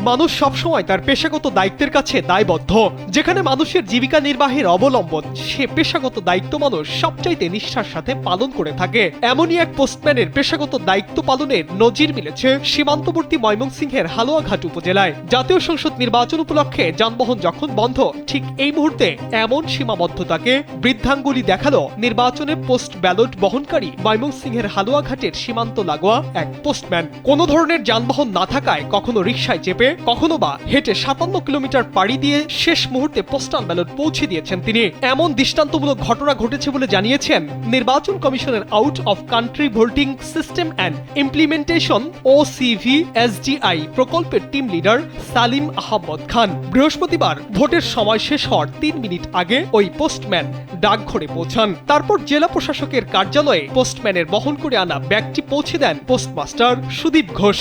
মানুষ সবসময় তার পেশাগত দায়িত্বের কাছে দায়বদ্ধ। যেখানে মানুষের জীবিকা নির্বাহের অবলম্বন, সে পেশাগত দায়িত্ব মানুষ সবচাইতে নিষ্ঠার সাথে পালন করে থাকে। এমনই এক পোস্টম্যানের পেশাগত দায়িত্ব পালনের নজির মিলেছে সীমান্তবর্তী ময়মনসিংহের হালুয়াঘাট উপজেলায়। জাতীয় সংসদ নির্বাচন উপলক্ষে যানবাহন যখন বন্ধ, ঠিক এই মুহূর্তে এমন সীমাবদ্ধতাকে বৃদ্ধাঙ্গুলি দেখালো নির্বাচনে পোস্ট ব্যালট বহনকারী ময়মনসিংহের হালুয়াঘাটের সীমান্ত লাগোয়া এক পোস্টম্যান। কোনো ধরনের যানবাহন না থাকায় কখনো রিকশায় চেপে, কখনো বা হেঁটে 57 কিলোমিটার পাড়ি দিয়ে শেষ মুহূর্তে পোস্টাল ব্যালট পৌঁছে দিয়েছেন তিনি। এমন দৃষ্টান্তমূলক ঘটনা ঘটেছে বলে জানিয়েছেন নির্বাচন কমিশনের out of country voting system and implementation OCVSDI প্রকল্পের টিম লিডার সালিম আহমদ খান। বৃহস্পতিবার ভোটের সময় শেষ হওয়ার 3 মিনিট আগে ওই পোস্টম্যান ডাকঘরে পৌঁছান। তারপর জেলা প্রশাসকের কার্যালয়ে পোস্টম্যানের বহন করে আনা ব্যাগটি পৌঁছে দেন পোস্টমাস্টার সুদীপ ঘোষ।